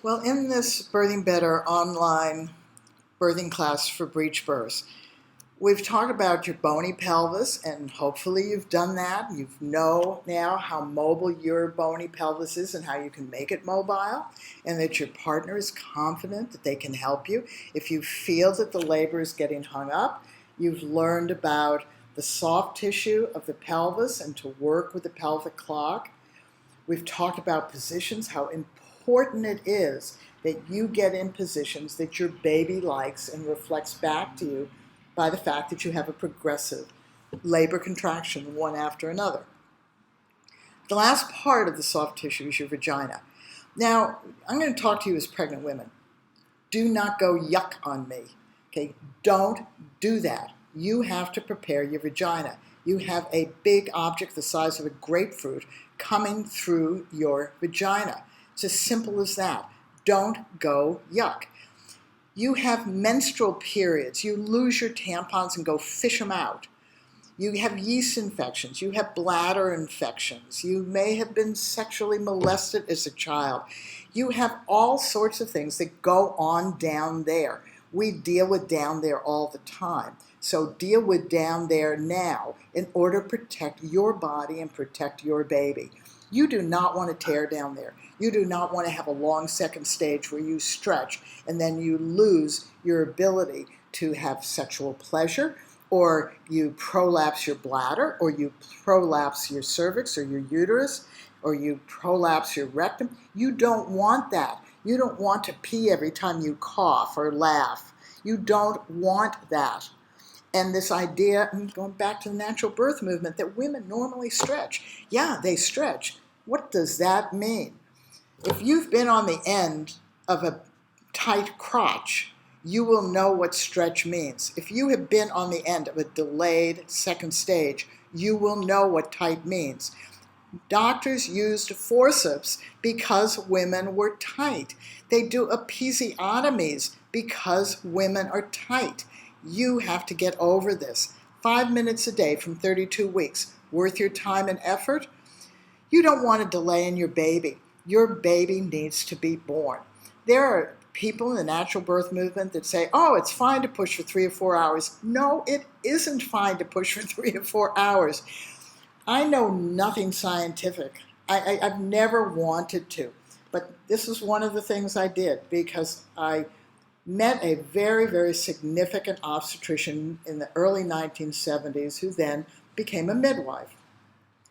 Well, in this Birthing Better online birthing class for breech births, we've talked about your bony pelvis, and hopefully you've done that. You know now how mobile your bony pelvis is and how you can make it mobile, and that your partner is confident that they can help you. If you feel that the labor is getting hung up, you've learned about the soft tissue of the pelvis and to work with the pelvic clock. We've talked about positions, how important it is that you get in positions that your baby likes and reflects back to you by the fact that you have a progressive labor contraction one after another. The last part of the soft tissue is your vagina. Now, I'm going to talk to you as pregnant women. Do not go yuck on me. Okay? Don't do that. You have to prepare your vagina. You have a big object the size of a grapefruit coming through your vagina. It's as simple as that. Don't go yuck. You have menstrual periods. You lose your tampons and go fish them out. You have yeast infections. You have bladder infections. You may have been sexually molested as a child. You have all sorts of things that go on down there. We deal with down there all the time. So deal with down there now in order to protect your body and protect your baby. You do not want to tear down there. You do not want to have a long second stage where you stretch and then you lose your ability to have sexual pleasure, or you prolapse your bladder, or you prolapse your cervix or your uterus, or you prolapse your rectum. You don't want that. You don't want to pee every time you cough or laugh. You don't want that. And this idea, going back to the natural birth movement, that women normally stretch. Yeah, they stretch. What does that mean? If you've been on the end of a tight crotch, you will know what stretch means. If you have been on the end of a delayed second stage, you will know what tight means. Doctors used forceps because women were tight. They do episiotomies because women are tight. You have to get over this. 5 minutes a day from 32 weeks, worth your time and effort? You don't want to delay in your baby. Your baby needs to be born. There are people in the natural birth movement that say, oh, it's fine to push for 3 or 4 hours. No, it isn't fine to push for 3 or 4 hours. I know nothing scientific. I've never wanted to. But this is one of the things I did because I met a very, very significant obstetrician in the early 1970s who then became a midwife.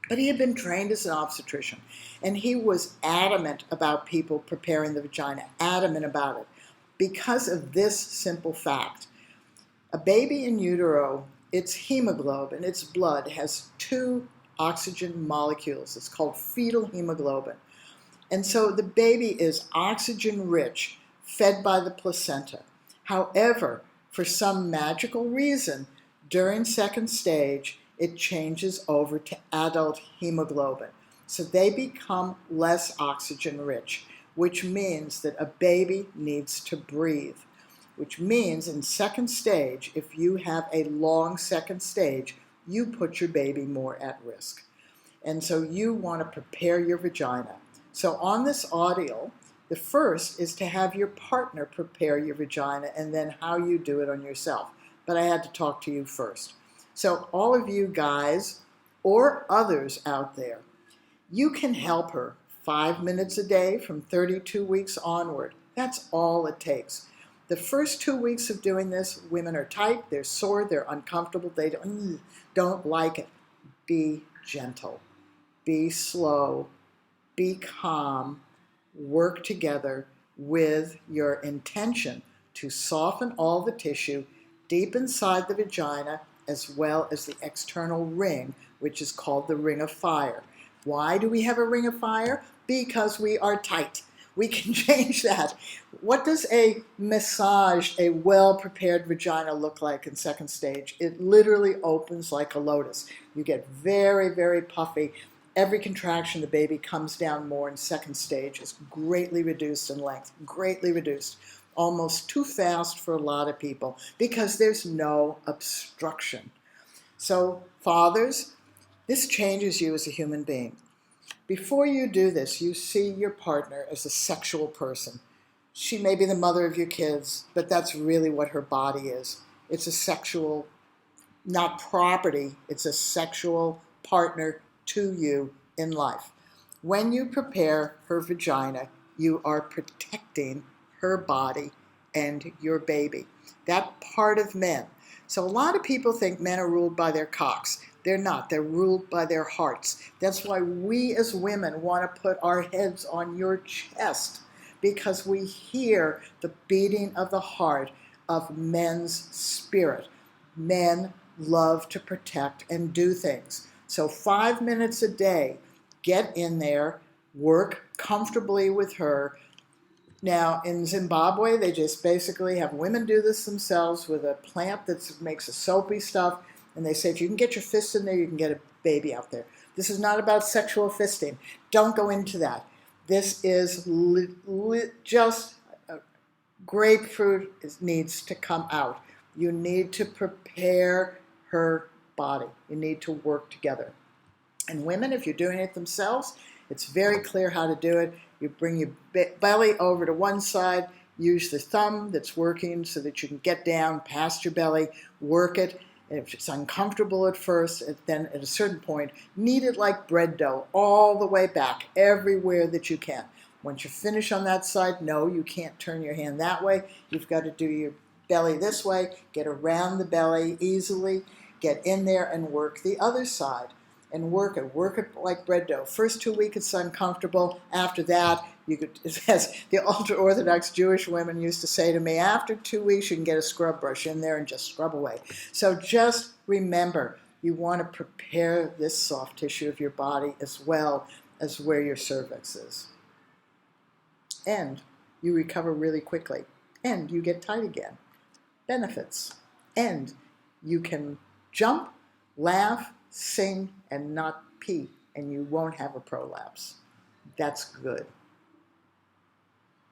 But he had been trained as an obstetrician, and he was adamant about people preparing the vagina, adamant about it, because of this simple fact. A baby in utero, its hemoglobin, its blood, has 2 oxygen molecules. It's called fetal hemoglobin. And so the baby is oxygen rich, fed by the placenta. However, for some magical reason, during second stage, it changes over to adult hemoglobin. So they become less oxygen rich, which means that a baby needs to breathe, which means in second stage, if you have a long second stage, you put your baby more at risk. And so you want to prepare your vagina. So on this audio, the first is to have your partner prepare your vagina and then how you do it on yourself. But I had to talk to you first. So all of you guys or others out there, you can help her 5 minutes a day from 32 weeks onward. That's all it takes. The first 2 weeks of doing this, women are tight, they're sore, they're uncomfortable, they don't like it. Be gentle, be slow, be calm, work together with your intention to soften all the tissue deep inside the vagina as well as the external ring, which is called the ring of fire. Why do we have a ring of fire? Because we are tight. We can change that. What does a massaged, a well-prepared vagina look like in second stage? It literally opens like a lotus. You get very, very puffy. Every contraction, the baby comes down more in second stage. Is greatly reduced in length, greatly reduced. Almost too fast for a lot of people because there's no obstruction. So, fathers, this changes you as a human being. Before you do this, you see your partner as a sexual person. She may be the mother of your kids, but that's really what her body is. It's a sexual, not property, it's a sexual partner to you in life. When you prepare her vagina, you are protecting her body and your baby. That part of men. So a lot of people think men are ruled by their cocks. They're not. They're ruled by their hearts. That's why we as women want to put our heads on your chest, because we hear the beating of the heart of men's spirit. Men love to protect and do things. So 5 minutes a day, get in there, work comfortably with her. Now, in Zimbabwe, they just basically have women do this themselves with a plant that makes a soapy stuff, and they say if you can get your fists in there, you can get a baby out there. This is not about sexual fisting. Don't go into that. This is just grapefruit needs to come out. You need to prepare her body. You need to work together. And women, if you're doing it themselves, it's very clear how to do it. You bring your belly over to one side, use the thumb that's working so that you can get down past your belly, work it. And if it's uncomfortable at first, then at a certain point, knead it like bread dough all the way back, everywhere that you can. Once you finish on that side, no, you can't turn your hand that way. You've got to do your belly this way, get around the belly easily, get in there and work the other side. And work it like bread dough. First 2 weeks it's uncomfortable. After that, you could, as the ultra-Orthodox Jewish women used to say to me, after 2 weeks you can get a scrub brush in there and just scrub away. So just remember, you want to prepare this soft tissue of your body as well as where your cervix is. And you recover really quickly. And you get tight again. Benefits. And you can jump, laugh, sing, and not pee, and you won't have a prolapse. That's good.